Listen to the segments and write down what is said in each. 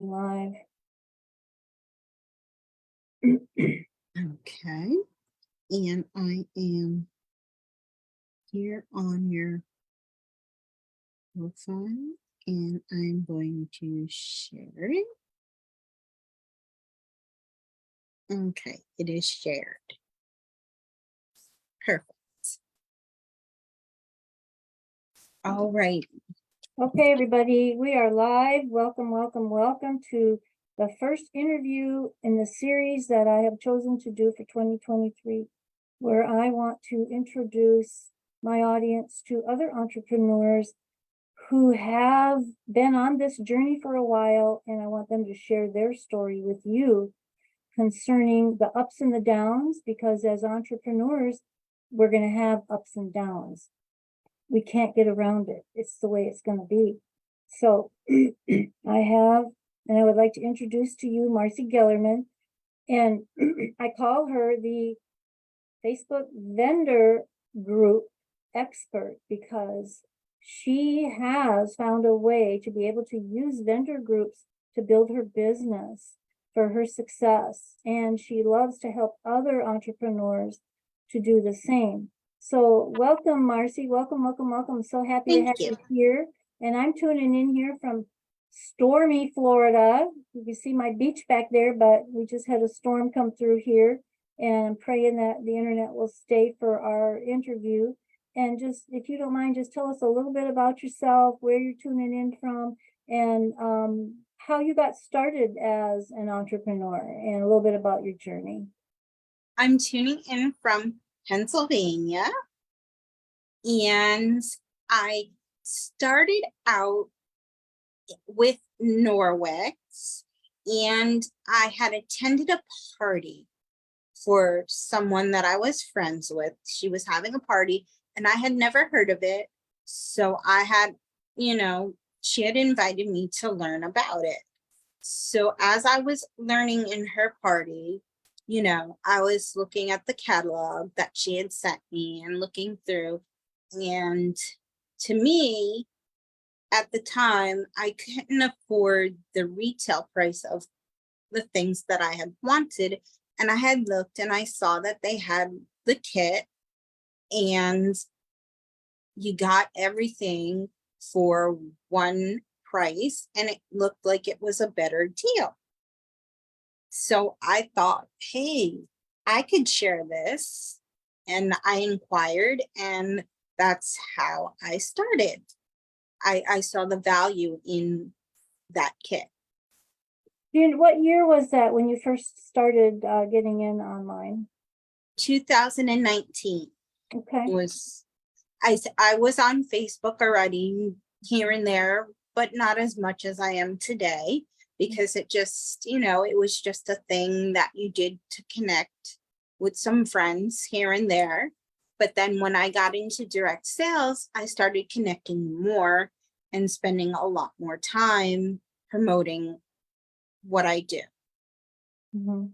live. Okay. And I am here on your profile and I'm going to share it. Okay, it is shared. Perfect. All right. Okay, everybody, we are live. Welcome, welcome, welcome to the first interview in the series that I have chosen to do for 2023, where I want to introduce my audience to other entrepreneurs who have been on this journey for a while, and I want them to share their story with you concerning the ups and the downs, because as entrepreneurs, we're going to have ups and downs. We can't get around it. It's the way it's going to be. So I would like to introduce to you Marcy Gellerman, and I call her the Facebook vendor group expert because she has found a way to be able to use vendor groups to build her business for her success. And she loves to help other entrepreneurs to do the same. So welcome, Marcy. Welcome, welcome, welcome. I'm so happy to have you here. And I'm tuning in here from stormy Florida. You can see my beach back there, but we just had a storm come through here. And I'm praying that the internet will stay for our interview. And just, if you don't mind, just tell us a little bit about yourself, where you're tuning in from, and how you got started as an entrepreneur, and a little bit about your journey. I'm tuning in from Pennsylvania, and I started out with Norwex, and I had attended a party for someone that I was friends with. She was having a party and I had never heard of it. So I had, she had invited me to learn about it. So as I was learning in her party, I was looking at the catalog that she had sent me and looking through. And to me, at the time, I couldn't afford the retail price of the things that I had wanted. And I had looked and I saw that they had the kit and you got everything for one price and it looked like it was a better deal. So I thought, hey, I could share this. And I inquired, and that's how I started. I saw the value in that kit. What year was that when you first started getting in online? 2019. Okay. I was on Facebook already here and there, but not as much as I am today, because it just, it was just a thing that you did to connect with some friends here and there. But then when I got into direct sales, I started connecting more and spending a lot more time promoting what I do. Mm-hmm.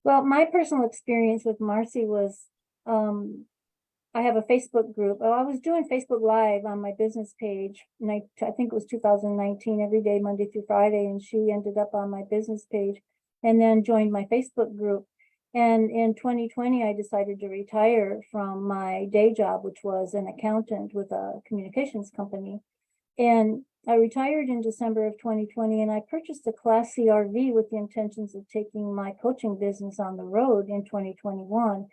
Well, my personal experience with Marcy was, I have a Facebook group. Oh, I was doing Facebook Live on my business page, and I think it was 2019, every day, Monday through Friday, and she ended up on my business page and then joined my Facebook group. And in 2020, I decided to retire from my day job, which was an accountant with a communications company. And I retired in December of 2020, and I purchased a Class C RV with the intentions of taking my coaching business on the road in 2021.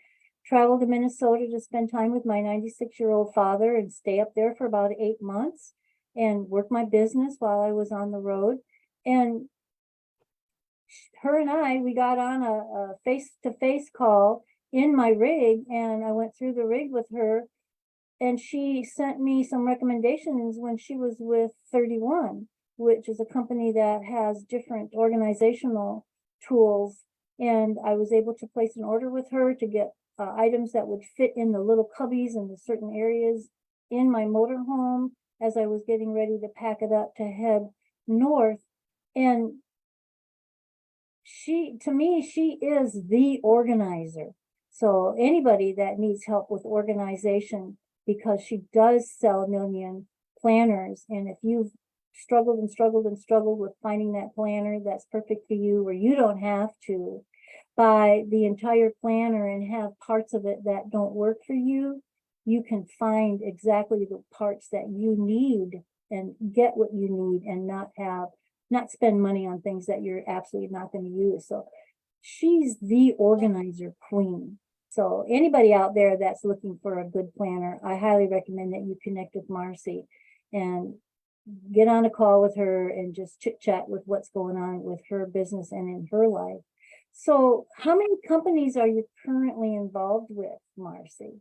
Traveled to Minnesota to spend time with my 96-year-old father and stay up there for about 8 months and work my business while I was on the road. And her and I, we got on a face-to-face call in my rig, and I went through the rig with her, and she sent me some recommendations when she was with 31, which is a company that has different organizational tools. And I was able to place an order with her to get items that would fit in the little cubbies in the certain areas in my motorhome as I was getting ready to pack it up to head north. And to me, she is the organizer. So anybody that needs help with organization, because she does sell a million planners. And if you've struggled and struggled and struggled with finding that planner that's perfect for you, where you don't have to buy the entire planner and have parts of it that don't work for you, you can find exactly the parts that you need and get what you need and not spend money on things that you're absolutely not going to use. So she's the organizer queen. So anybody out there that's looking for a good planner, I highly recommend that you connect with Marcy and get on a call with her and just chit chat with what's going on with her business and in her life. So how many companies are you currently involved with, Marcy?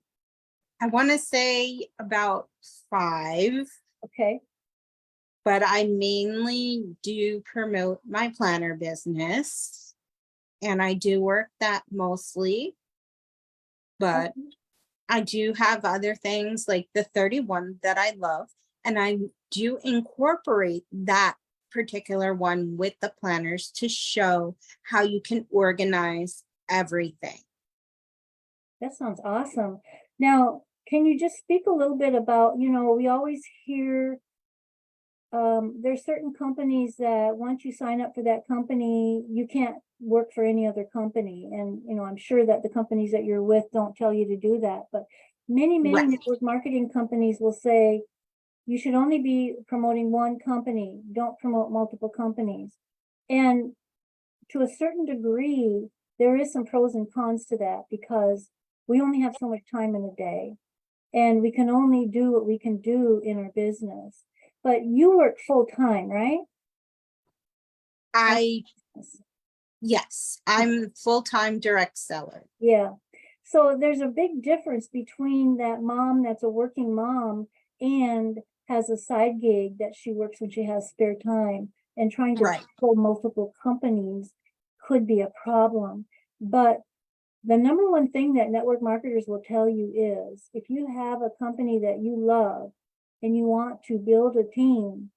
I want to say about 5, Okay. but I mainly do promote my planner business, and I do work that mostly, but Okay. I do have other things like the 31 that I love, and I do incorporate that particular one with the planners to show how you can organize everything. That sounds awesome. Now, can you just speak a little bit about, we always hear there's certain companies that once you sign up for that company, you can't work for any other company. And, I'm sure that the companies that you're with don't tell you to do that, but many Right. network marketing companies will say you should only be promoting one company, don't promote multiple companies. And to a certain degree, there is some pros and cons to that because we only have so much time in a day and we can only do what we can do in our business. But you work full time, right? Yes, I'm full-time direct seller. Yeah. So there's a big difference between that mom that's a working mom and has a side gig that she works when she has spare time, and trying to Right. pull multiple companies could be a problem. But the number one thing that network marketers will tell you is if you have a company that you love and you want to build a team,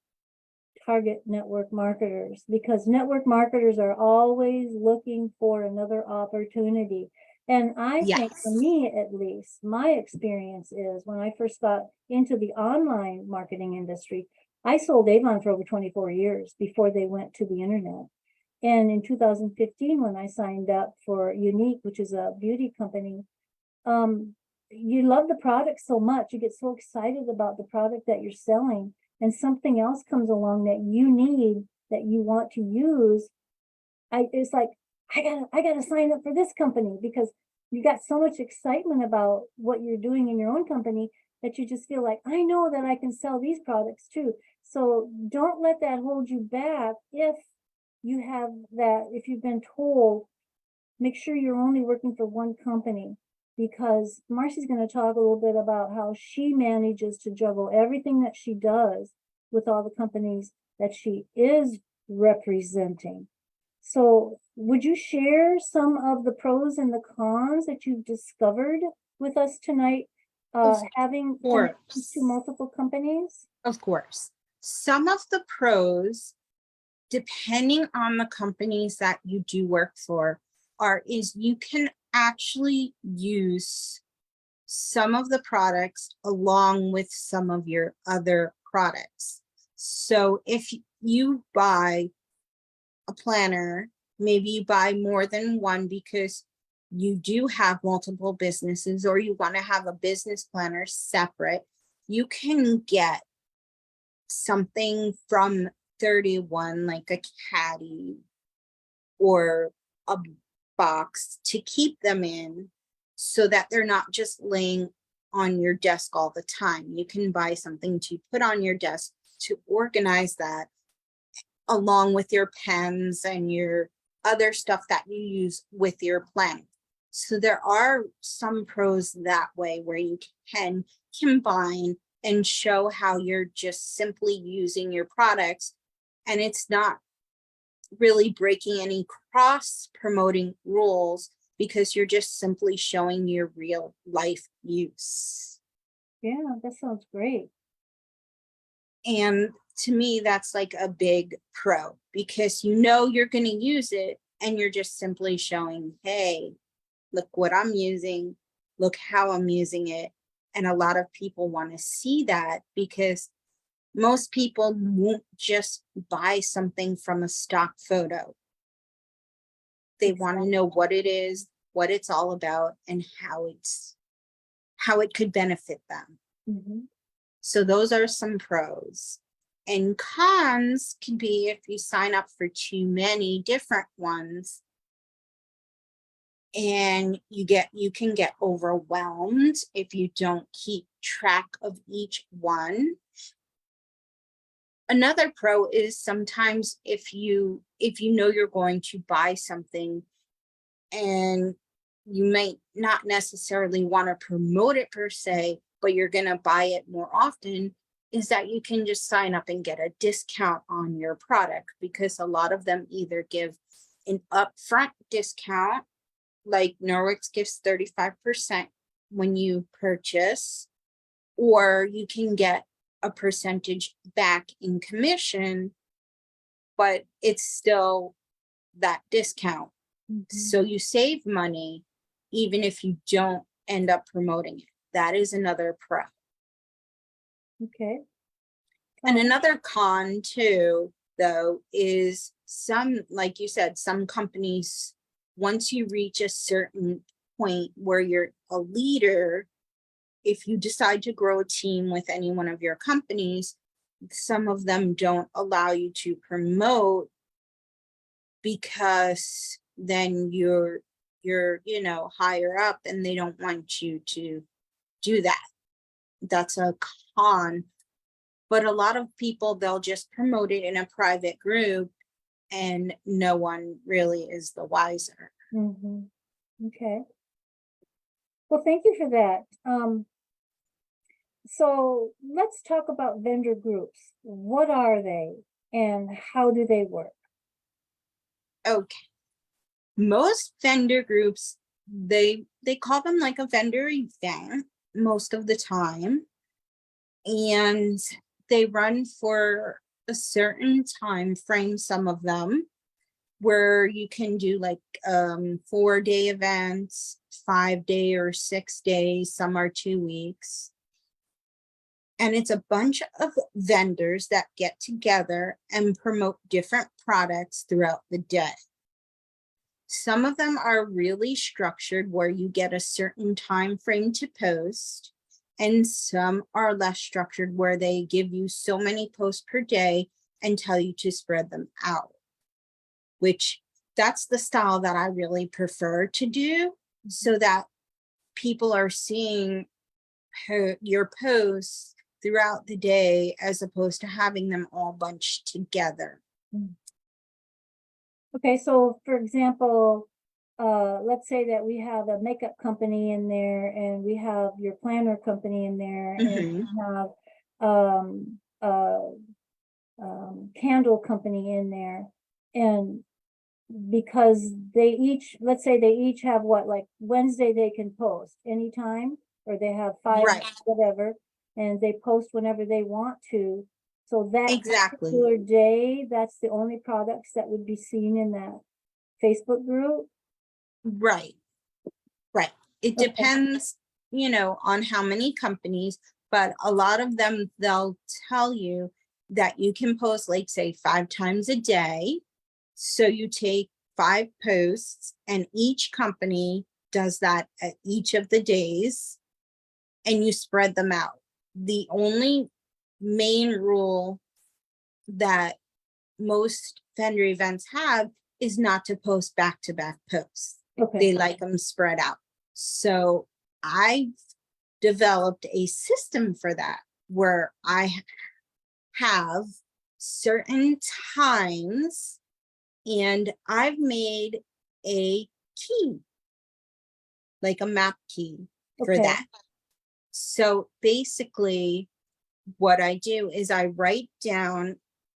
target network marketers, because network marketers are always looking for another opportunity. And I think for Yes. me, at least, my experience is when I first got into the online marketing industry, I sold Avon for over 24 years before they went to the internet. And in 2015, when I signed up for Unique, which is a beauty company, you love the product so much, you get so excited about the product that you're selling, and something else comes along that you need, that you want to use. It's like, I gotta sign up for this company because you got so much excitement about what you're doing in your own company that you just feel like, I know that I can sell these products too. So don't let that hold you back. If you've been told, make sure you're only working for one company, because Marcy's going to talk a little bit about how she manages to juggle everything that she does with all the companies that she is representing. So would you share some of the pros and the cons that you've discovered with us tonight, having connections to multiple companies? Of course. Some of the pros, depending on the companies that you do work for, is you can actually use some of the products along with some of your other products. So if you buy a planner, maybe you buy more than one because you do have multiple businesses, or you want to have a business planner separate, you can get something from 31, like a caddy or a box, to keep them in so that they're not just laying on your desk all the time. You can buy something to put on your desk to organize that, along with your pens and your other stuff that you use with your plan. So there are some pros that way, where you can combine and show how you're just simply using your products, and it's not really breaking any cross promoting rules, because you're just simply showing your real life use. Yeah, that sounds great. And to me, that's like a big pro, because you're going to use it and you're just simply showing, hey, look what I'm using, look how I'm using it. And a lot of people want to see that, because Most people won't just buy something from a stock photo. They want to know what it is, what it's all about, and how it could benefit them. Mhm. So those are some pros. And cons can be if you sign up for too many different ones and you can get overwhelmed if you don't keep track of each one. Another pro is sometimes if you know you're going to buy something and you might not necessarily want to promote it per se, but you're going to buy it more often, is that you can just sign up and get a discount on your product, because a lot of them either give an upfront discount, like Norwick's gives 35% when you purchase, or you can get a percentage back in commission, but it's still that discount. Mhm. So you save money even if you don't end up promoting it. That is another pro. Okay. And Oh, another con too, though, is some, like you said, some companies, once you reach a certain point where you're a leader, if you decide to grow a team with any one of your companies, some of them don't allow you to promote, because then you're higher up and they don't want you to do that. That's a con. But a lot of people, they'll just promote it in a private group and no one really is the wiser. mhm. Okay. Well, thank you for that. So let's talk about vendor groups. What are they and how do they work? Okay. Most vendor groups, they call them like a vendor event most of the time, and they run for a certain time frame, some of them, where you can do like 4-day events, 5-day or 6 days, some are 2 weeks. And it's a bunch of vendors that get together and promote different products throughout the day. Some of them are really structured where you get a certain time frame to post, and some are less structured where they give you so many posts per day and tell you to spread them out, which that's the style that I really prefer to do, so that people are seeing your posts throughout the day as opposed to having them all bunched together. Okay, so for example, let's say that we have a makeup company in there and we have your planner company in there and Mhm. we have um, uh, candle company in there. And because they each, let's say they each have what, like Wednesday they can post anytime, or they have 5, Right. whatever, and they post whenever they want to. So that Exactly. particular day, that's the only products that would be seen in that Facebook group. Right. Right. It Okay. depends, on how many companies, but a lot of them, they'll tell you that you can post, like, say, 5 times a day. So you take 5 posts and each company does that at each of the days and you spread them out. The only main rule that most vendor events have is not to post back-to-back posts. Okay. They like them spread out. So I've developed a system for that, where I have certain times and I've made a key, like a map key for Okay. that. So basically, what I do is I write down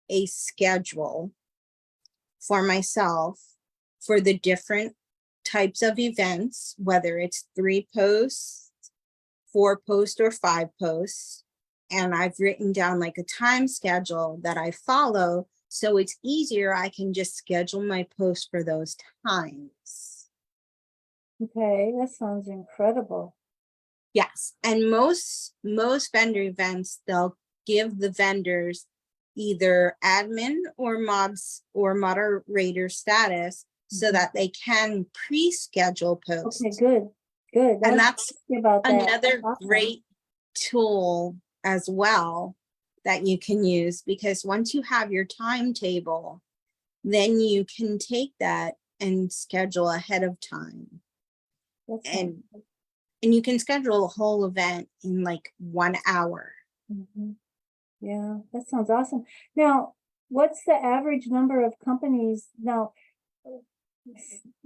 a schedule for myself for the different types of events, whether it's 3 posts, 4 posts, or 5 posts. And I've written down like a time schedule that I follow. So it's easier. I can just schedule my posts for those times. Okay, that sounds incredible. Yes. And most vendor events, they'll give the vendors either admin or mods or moderator status so that they can pre-schedule posts. Okay, good, good. I And was that's thinking about that. another Awesome. great tool as well that you can use, because once you have your timetable, then you can take that and schedule ahead of time. That's And nice. you can schedule a whole event in like 1 hour. Mhm. Yeah, that sounds awesome. Now, what's the average number of companies now?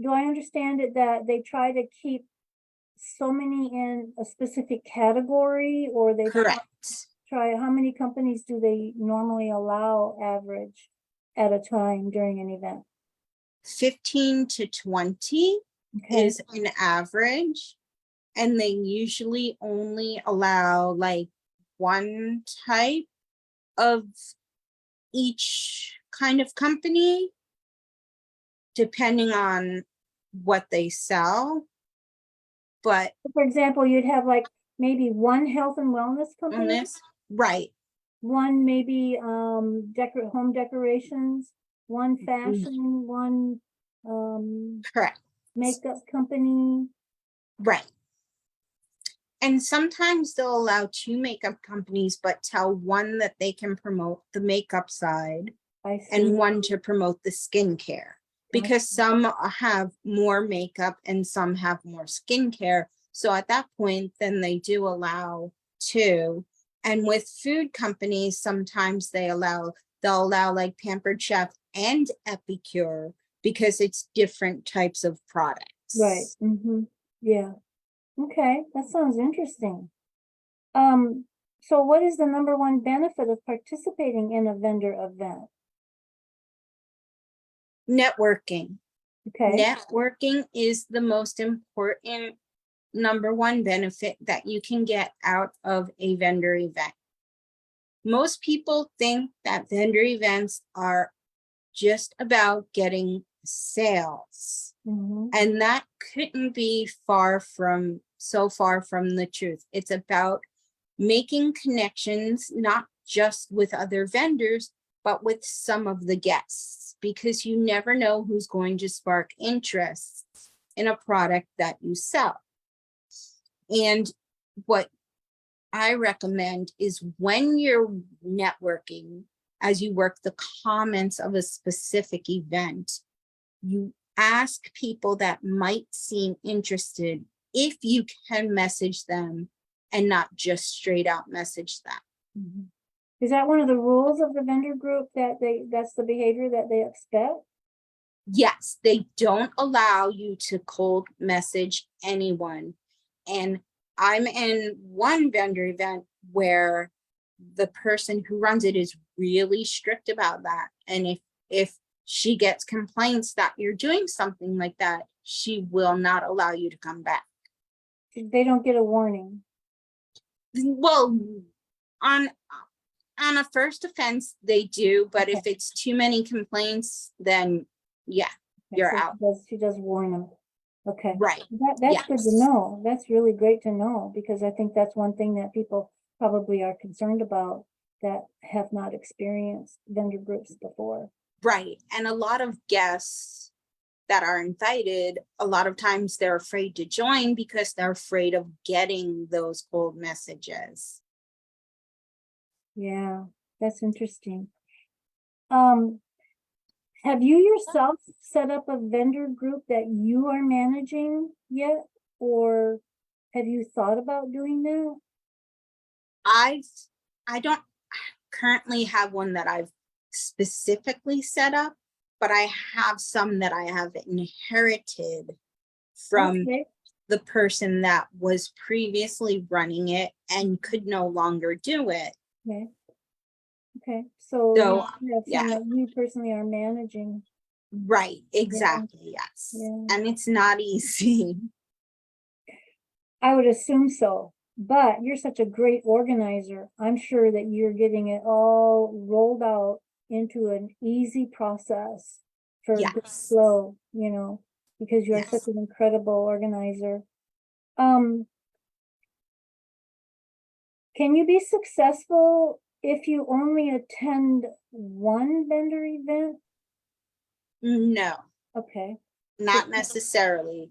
Do I understand it that they try to keep so many in a specific category, or they Correct. try, how many companies do they normally allow average at a time during an event? 15 to 20 Okay, is an average, and they usually only allow like one type of each kind of company, depending on what they sell. But for example, you'd have like maybe one health and wellness on company, this, right, one maybe home decorations, one fashion, one correct, makeup company. right. And sometimes they'll allow 2 makeup companies, but tell one that they can promote the makeup side I see. and one to promote the skincare, because some have more makeup and some have more skincare. So at that point, then they do allow 2. And with food companies, sometimes they'll allow like Pampered Chef and Epicure, because it's different types of products. Right. Yeah. Okay, that sounds interesting. So what is the number one benefit of participating in a vendor event? Networking. Okay, Networking is the most important number one benefit that you can get out of a vendor event. Most people think that vendor events are just about getting sales, and that couldn't be so far from the truth. It's about making connections, not just with other vendors, but with some of the guests, because you never know who's going to spark interest in a product that you sell. And what I recommend is, when you're networking, as you work the comments of a specific event, you ask people that might seem interested if you can message them and not just straight out message them. Is that one of the rules of the vendor group, that that's the behavior that they expect? Yes, they don't allow you to cold message anyone. And I'm in one vendor event where the person who runs it is really strict about that. And if she gets complaints that you're doing something like that, she will not allow you to come back. They don't get a warning. Well, on a first offense, they do, but if it's too many complaints, then yeah, you're so out. She does warn them. Okay. Right. That's good to know. That's really great to know, because I think that's one thing that people probably are concerned about, that have not experienced vendor groups before. Right. And a lot of guests that are invited, a lot of times they're afraid to join because they're afraid of getting those cold messages. Yeah, that's interesting. Have you yourself set up a vendor group that you are managing yet, or have you thought about doing that? I don't currently have one that I've specifically set up, but I have some that I have inherited from the person that was previously running it and could no longer do it. Okay. So you have some that you personally are managing. Right, exactly, yes. And it's not easy. I would assume so, but you're such a great organizer. I'm sure that you're getting it all rolled out into an easy process for good flow, because you are such an incredible organizer. Can you be successful if you only attend one vendor event? No, Okay, not necessarily.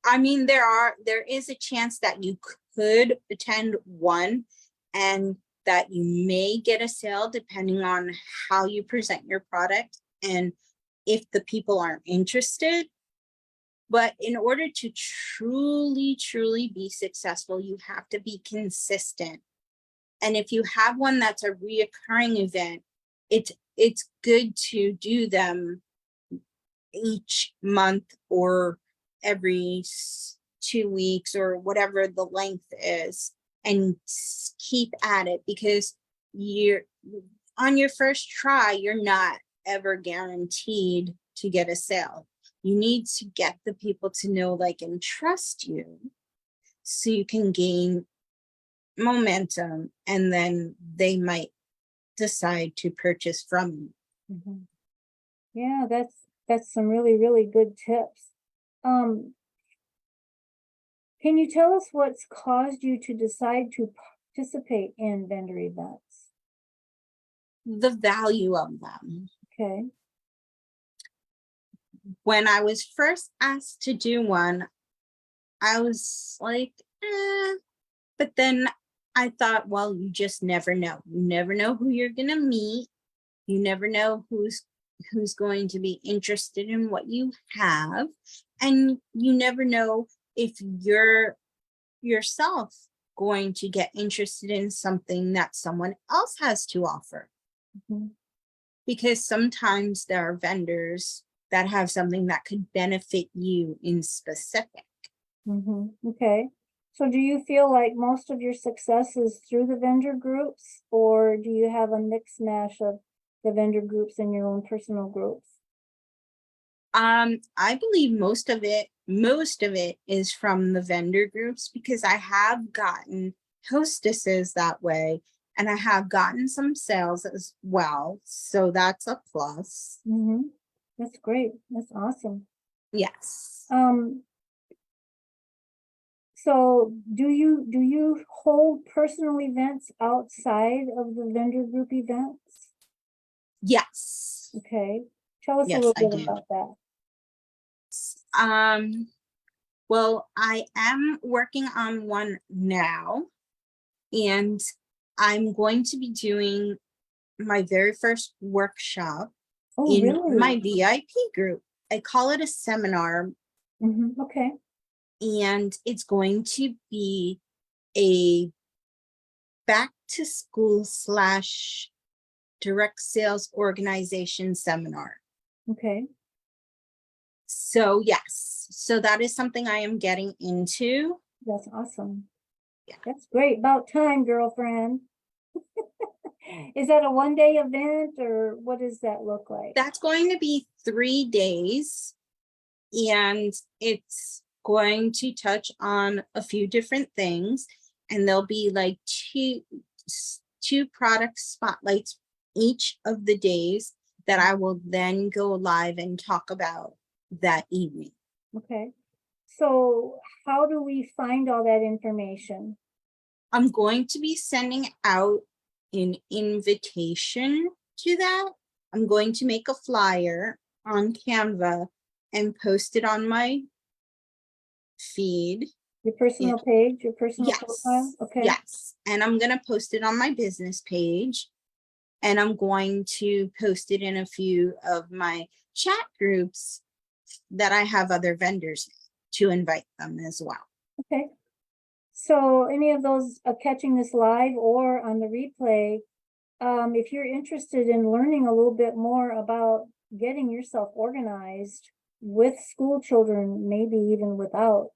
I mean, there is a chance that you could attend one and that you may get a sale depending on how you present your product and if the people aren't interested. But in order to truly be successful, you have to be consistent. And if you have one that's a reoccurring event, it's good to do them each month or every 2 weeks or whatever the length is, and keep at it, because you're on your first try, you're not ever guaranteed to get a sale. You need to get the people to know, like, and trust you so you can gain momentum, and then they might decide to purchase from you. mhm. Yeah, that's some really, really good tips. Um, can you tell us what's caused you to decide to participate in vendor events? The value of them. Okay, When I was first asked to do one, I was like, but then I thought, well, you just never know. You never know who you're gonna meet. You never know who's going to be interested in what you have. And you never know if you're yourself going to get interested in something that someone else has to offer. mhm, Because sometimes there are vendors that have something that could benefit you in specific. okay. So do you feel like most of your success is through the vendor groups, or do you have a mix mash of the vendor groups and your own personal groups? I believe most of it is from the vendor groups, because I have gotten hostesses that way, and I have gotten some sales as well. So that's a plus. Mm-hmm. That's great. That's awesome. Yes. Um, so do you hold personal events outside of the vendor group events? Yes. Okay. Tell us a Yes, little I bit do. about that. Well, I am working on one now, and I'm going to be doing my very first workshop Oh, in my really? VIP group. I call it a seminar, Okay. and it's going to be a back to school slash direct sales organization seminar. Okay. So yes, so that is something I am getting into. That's awesome. Yeah. That's great. About time, girlfriend. Is that a one-day event, or what does that look like? That's going to be 3 days, and it's going to touch on a few different things, and there'll be like two product spotlights each of the days that I will then go live and talk about that evening. Okay. So how do we find all that information? I'm going to be sending out an invitation to that. I'm going to make a flyer on Canva and post it on my feed. Your Yeah. personal page, your personal profile? Yes, Okay. yes. And I'm gonna post it on my business page. And I'm going to post it in a few of my chat groups that I have other vendors to invite them as well. Okay. So any of those catching this live or on the replay, if you're interested in learning a little bit more about getting yourself organized with school children, maybe even without,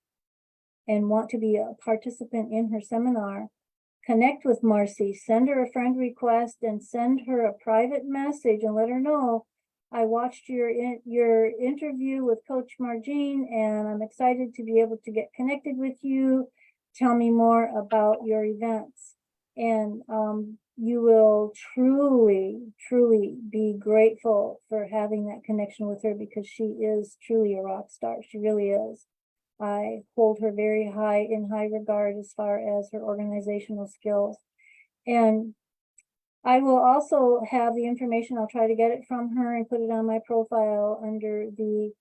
and want to be a participant in her seminar, connect with Marcy, send her a friend request, and send her a private message and let her know, I watched your interview with Coach MarJean, and I'm excited to be able to get connected with you. Tell me more about your events. And you will truly be grateful for having that connection with her, because she is truly a rock star. She really is. I hold her very high in high regard as far as her organizational skills. And I will also have the information. I'll try to get it from her and put it on my profile under the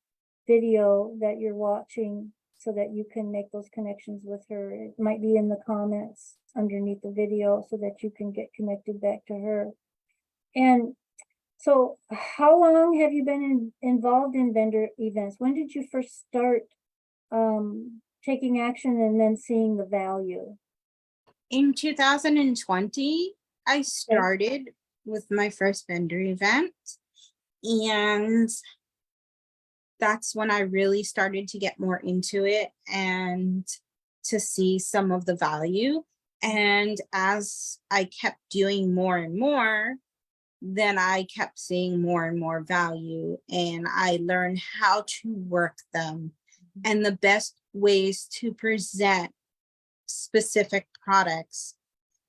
video that you're watching so that you can make those connections with her. It might be in the comments underneath the video so that you can get connected back to her. And so how long have you been involved in vendor events? When did you first start taking action and then seeing the value? In 2020, I started with my first vendor event, and that's when I really started to get more into it and to see some of the value. And as I kept doing more and more, then I kept seeing more and more value, and I learned how to work them and the best ways to present specific products,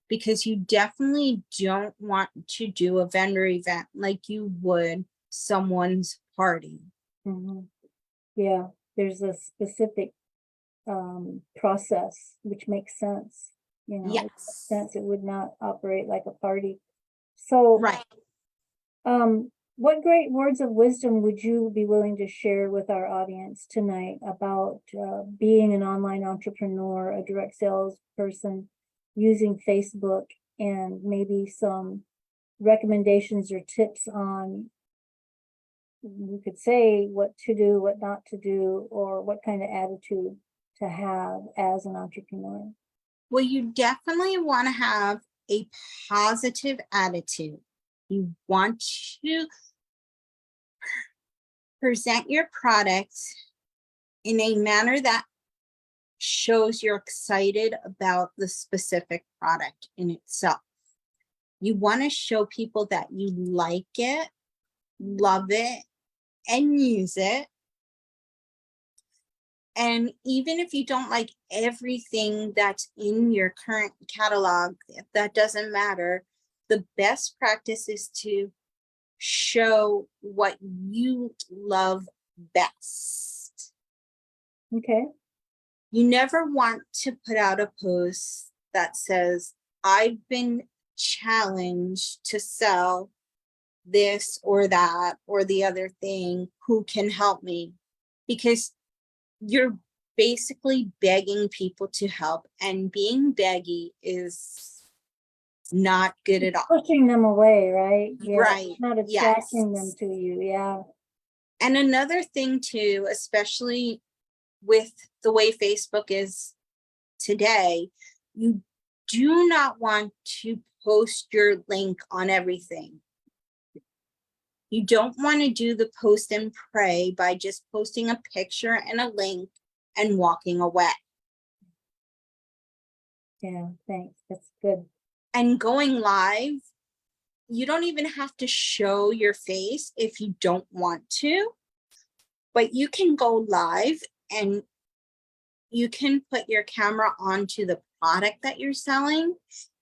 because you definitely don't want to do a vendor event like you would someone's party. Yeah, there's a specific process which makes sense. You know, it makes Yes. sense. It would not operate like a party. So, Right. what great words of wisdom would you be willing to share with our audience tonight about being an online entrepreneur, a direct sales person, using Facebook, and maybe some recommendations or tips on, you could say, what to do, what not to do, or what kind of attitude to have as an entrepreneur? Well, you definitely want to have a positive attitude. You want to present your products in a manner that shows you're excited about the specific product in itself. You want to show people that you like it, love it, and use it. And even if you don't like everything that's in your current catalog, that doesn't matter. The best practice is to show what you love best. Okay. You never want to put out a post that says, I've been challenged to sell this or that or the other thing. Who can help me? Because you're basically begging people to help, and being beggy is not good at all. Pushing them away, right? Yeah, Right. not attracting them to you. Yeah. And another thing too, especially with the way Facebook is today, you do not want to post your link on everything. You don't want to do the post and pray by just posting a picture and a link and walking away. Yeah, thanks. That's good. And going live, you don't even have to show your face if you don't want to, but you can go live and you can put your camera onto the product that you're selling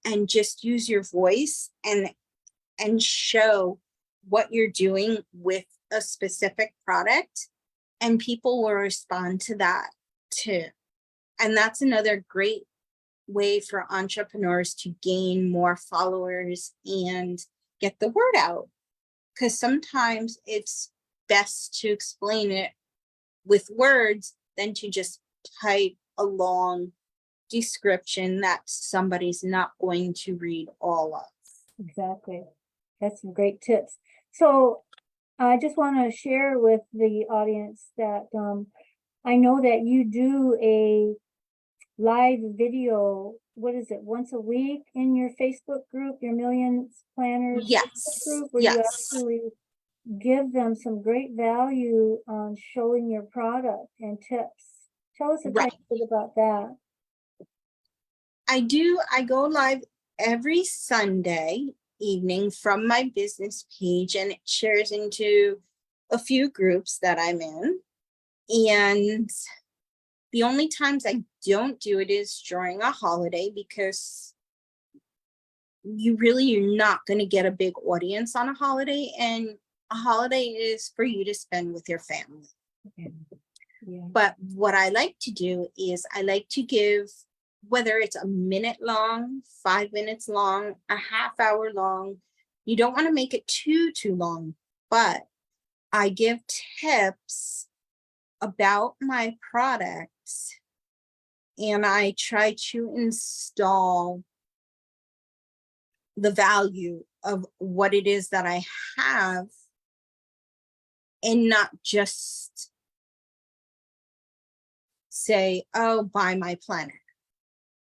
and just use your voice and show what you're doing with a specific product, and people will respond to that too. And that's another great way for entrepreneurs to gain more followers and get the word out, because sometimes it's best to explain it with words than to just type a long description that somebody's not going to read all of. Exactly. That's some great tips. So I just want to share with the audience that I know that you do a live video, what is it, once a week in your Facebook group, your Millions Planners Yes. group, where you Yes. actually give them some great value on showing your product and tips. Tell us a Right. tiny bit about that. I go live every Sunday evening from my business page, and it shares into a few groups that I'm in. And the only times I don't do it is during a holiday, because you're not going to get a big audience on a holiday, and a holiday is for you to spend with your family. Okay. Yeah. But what I like to do is I like to give whether it's a minute long, 5 minutes long, a half hour long. You don't want to make it too long, but I give tips about my products and I try to install the value of what it is that I have and not just say, oh, buy my planner.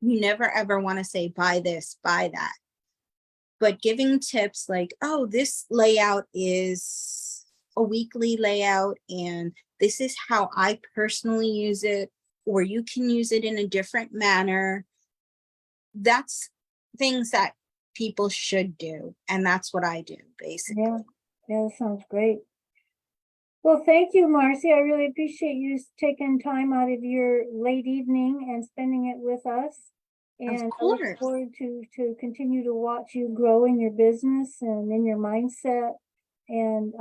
You never ever want to say, buy this, buy that. But giving tips like, oh, this layout is a weekly layout and this is how I personally use it, or you can use it in a different manner. That's things that people should do. And that's what I do, basically. Yeah, that sounds great. Well, thank you, Marcy. I really appreciate you taking time out of your late evening and spending it with us. And I look course. forward to continue to watch you grow in your business and in your mindset. And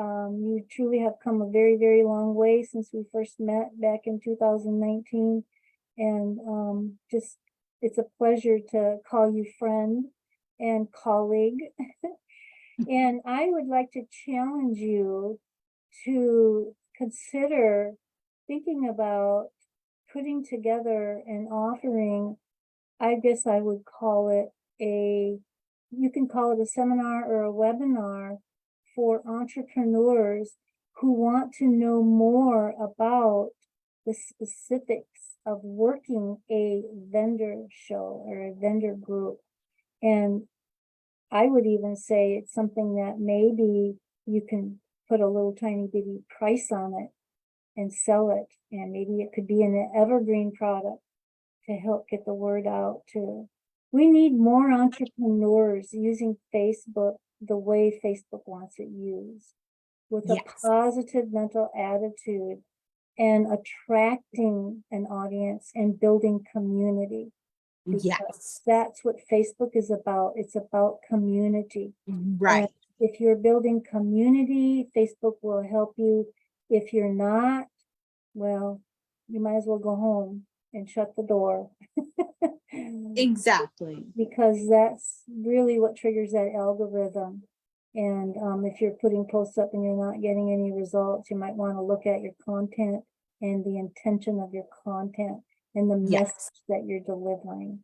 you truly have come a very, very long way since we first met back in 2019. And just, it's a pleasure to call you friend and colleague. And I would like to challenge you to consider thinking about putting together an offering. I guess I would call it you can call it a seminar or a webinar for entrepreneurs who want to know more about the specifics of working a vendor show or a vendor group. And I would even say it's something that maybe you can put a little tiny bitty price on it and sell it. And maybe it could be an evergreen product to help get the word out to. We need more entrepreneurs using Facebook the way Facebook wants it used, with a Yes. positive mental attitude and attracting an audience and building community. Because Yes. that's what Facebook is about. It's about community. Right. And if you're building community, Facebook will help you. If you're not, well, you might as well go home and shut the door. Exactly. Because that's really what triggers that algorithm. And if you're putting posts up and you're not getting any results, you might want to look at your content and the intention of your content and the message that you're delivering.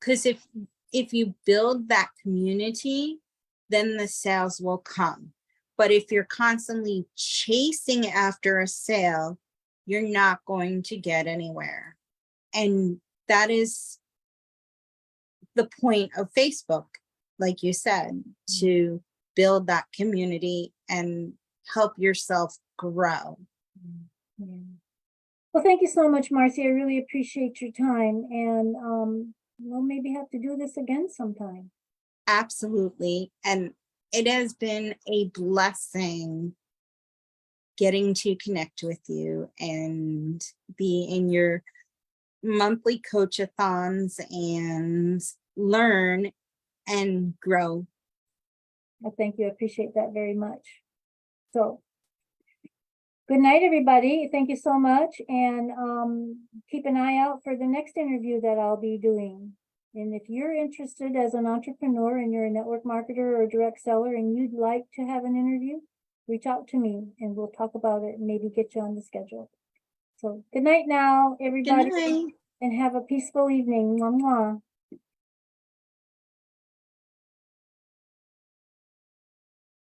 Because if you build that community, then the sales will come. But if you're constantly chasing after a sale, you're not going to get anywhere. And that is the point of Facebook, like you said, to build that community and help yourself grow. Yeah. Well, thank you so much, Marcy. I really appreciate your time. And we'll maybe have to do this again sometime. Absolutely. And it has been a blessing getting to connect with you and be in your monthly coach-a-thons and learn and grow. Well, thank you. I appreciate that very much. So good night, everybody. Thank you so much. And keep an eye out for the next interview that I'll be doing. And if you're interested as an entrepreneur and you're a network marketer or a direct seller and you'd like to have an interview, reach out to me and we'll talk about it and maybe get you on the schedule. So good night now, everybody. Good night. And have a peaceful evening. Mwah, mwah.